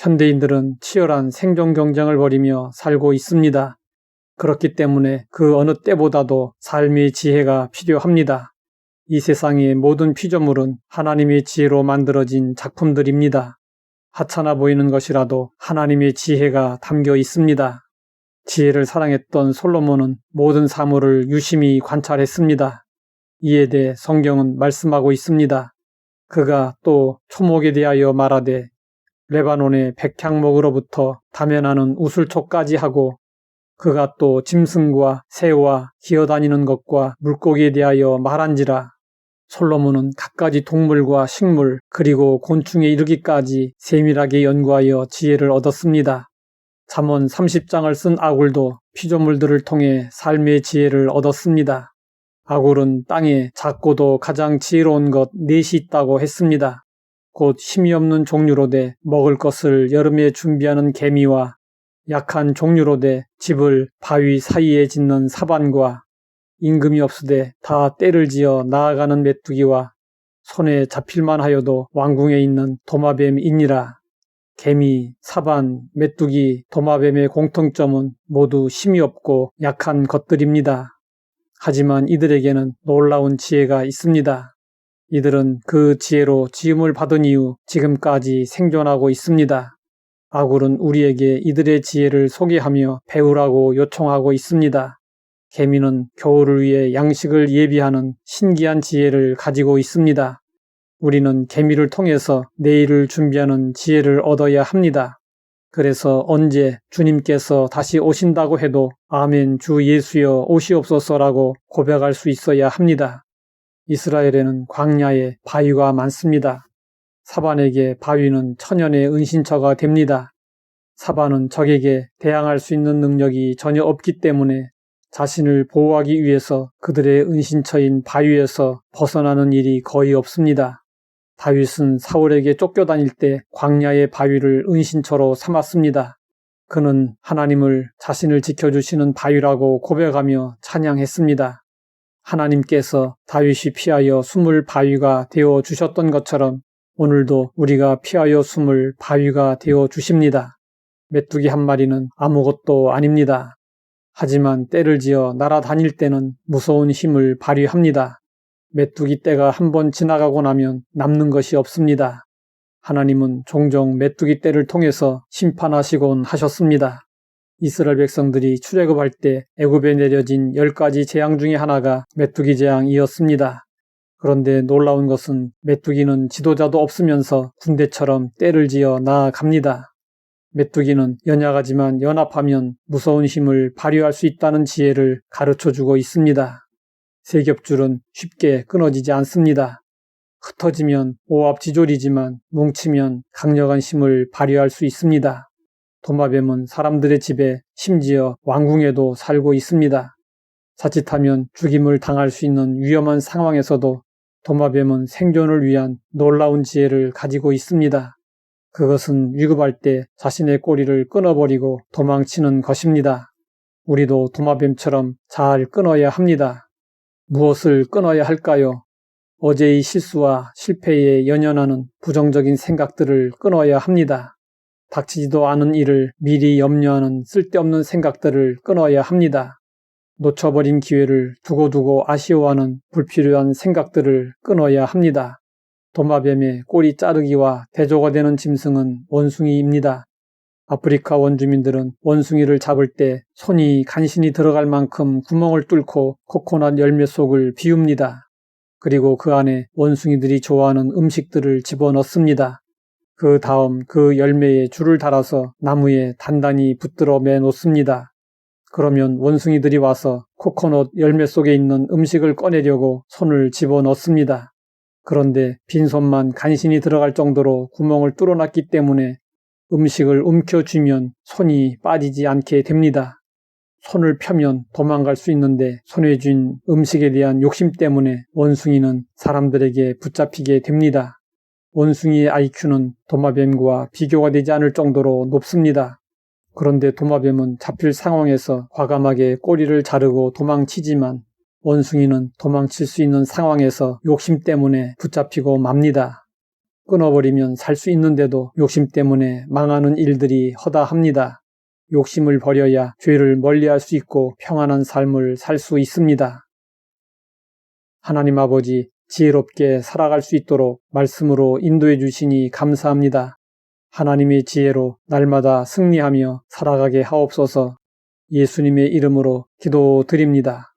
현대인들은 치열한 생존 경쟁을 벌이며 살고 있습니다. 그렇기 때문에 그 어느 때보다도 삶의 지혜가 필요합니다. 이 세상의 모든 피조물은 하나님의 지혜로 만들어진 작품들입니다. 하찮아 보이는 것이라도 하나님의 지혜가 담겨 있습니다. 지혜를 사랑했던 솔로몬은 모든 사물을 유심히 관찰했습니다. 이에 대해 성경은 말씀하고 있습니다. 그가 또 초목에 대하여 말하되 레바논의 백향목으로부터 다면하는 우슬초까지 하고 그가 또 짐승과 새와 기어다니는 것과 물고기에 대하여 말한지라. 솔로몬은 갖가지 동물과 식물 그리고 곤충에 이르기까지 세밀하게 연구하여 지혜를 얻었습니다. 잠언 30장을 쓴 아굴도 피조물들을 통해 삶의 지혜를 얻었습니다. 아굴은 땅에 작고도 가장 지혜로운 것 넷이 있다고 했습니다. 곧 힘이 없는 종류로되 먹을 것을 여름에 준비하는 개미와 약한 종류로되 집을 바위 사이에 짓는 사반과 임금이 없으되 다 때를 지어 나아가는 메뚜기와 손에 잡힐만 하여도 왕궁에 있는 도마뱀이니라. 개미, 사반, 메뚜기, 도마뱀의 공통점은 모두 힘이 없고 약한 것들입니다. 하지만 이들에게는 놀라운 지혜가 있습니다. 이들은 그 지혜로 지음을 받은 이후 지금까지 생존하고 있습니다. 아굴은 우리에게 이들의 지혜를 소개하며 배우라고 요청하고 있습니다. 개미는 겨울을 위해 양식을 예비하는 신기한 지혜를 가지고 있습니다. 우리는 개미를 통해서 내일을 준비하는 지혜를 얻어야 합니다. 그래서 언제 주님께서 다시 오신다고 해도 아멘 주 예수여 오시옵소서라고 고백할 수 있어야 합니다. 이스라엘에는 광야에 바위가 많습니다. 사반에게 바위는 천연의 은신처가 됩니다. 사반은 적에게 대항할 수 있는 능력이 전혀 없기 때문에 자신을 보호하기 위해서 그들의 은신처인 바위에서 벗어나는 일이 거의 없습니다. 다윗은 사울에게 쫓겨다닐 때 광야의 바위를 은신처로 삼았습니다. 그는 하나님을 자신을 지켜주시는 바위라고 고백하며 찬양했습니다. 하나님께서 다윗이 피하여 숨을 바위가 되어 주셨던 것처럼 오늘도 우리가 피하여 숨을 바위가 되어 주십니다. 메뚜기 한 마리는 아무것도 아닙니다. 하지만 때를 지어 날아다닐 때는 무서운 힘을 발휘합니다. 메뚜기 떼가 한번 지나가고 나면 남는 것이 없습니다. 하나님은 종종 메뚜기 떼를 통해서 심판하시곤 하셨습니다. 이스라엘 백성들이 출애굽할 때 애굽에 내려진 10가지 재앙 중에 하나가 메뚜기 재앙이었습니다. 그런데 놀라운 것은 메뚜기는 지도자도 없으면서 군대처럼 떼를 지어 나아갑니다. 메뚜기는 연약하지만 연합하면 무서운 힘을 발휘할 수 있다는 지혜를 가르쳐주고 있습니다. 세겹줄은 쉽게 끊어지지 않습니다. 흩어지면 오합지졸이지만 뭉치면 강력한 힘을 발휘할 수 있습니다. 도마뱀은 사람들의 집에 심지어 왕궁에도 살고 있습니다. 자칫하면 죽임을 당할 수 있는 위험한 상황에서도 도마뱀은 생존을 위한 놀라운 지혜를 가지고 있습니다. 그것은 위급할 때 자신의 꼬리를 끊어버리고 도망치는 것입니다. 우리도 도마뱀처럼 잘 끊어야 합니다. 무엇을 끊어야 할까요? 어제의 실수와 실패에 연연하는 부정적인 생각들을 끊어야 합니다. 닥치지도 않은 일을 미리 염려하는 쓸데없는 생각들을 끊어야 합니다. 놓쳐버린 기회를 두고두고 아쉬워하는 불필요한 생각들을 끊어야 합니다. 도마뱀의 꼬리 자르기와 대조가 되는 짐승은 원숭이입니다. 아프리카 원주민들은 원숭이를 잡을 때 손이 간신히 들어갈 만큼 구멍을 뚫고 코코넛 열매 속을 비웁니다. 그리고 그 안에 원숭이들이 좋아하는 음식들을 집어넣습니다. 그 다음 그 열매에 줄을 달아서 나무에 단단히 붙들어 매 놓습니다. 그러면 원숭이들이 와서 코코넛 열매 속에 있는 음식을 꺼내려고 손을 집어넣습니다. 그런데 빈손만 간신히 들어갈 정도로 구멍을 뚫어놨기 때문에 음식을 움켜쥐면 손이 빠지지 않게 됩니다. 손을 펴면 도망갈 수 있는데 손에 쥔 음식에 대한 욕심 때문에 원숭이는 사람들에게 붙잡히게 됩니다. 원숭이의 IQ는 도마뱀과 비교가 되지 않을 정도로 높습니다. 그런데 도마뱀은 잡힐 상황에서 과감하게 꼬리를 자르고 도망치지만 원숭이는 도망칠 수 있는 상황에서 욕심 때문에 붙잡히고 맙니다. 끊어버리면 살 수 있는데도 욕심 때문에 망하는 일들이 허다합니다. 욕심을 버려야 죄를 멀리할 수 있고 평안한 삶을 살 수 있습니다. 하나님 아버지, 지혜롭게 살아갈 수 있도록 말씀으로 인도해 주시니 감사합니다. 하나님의 지혜로 날마다 승리하며 살아가게 하옵소서. 예수님의 이름으로 기도드립니다.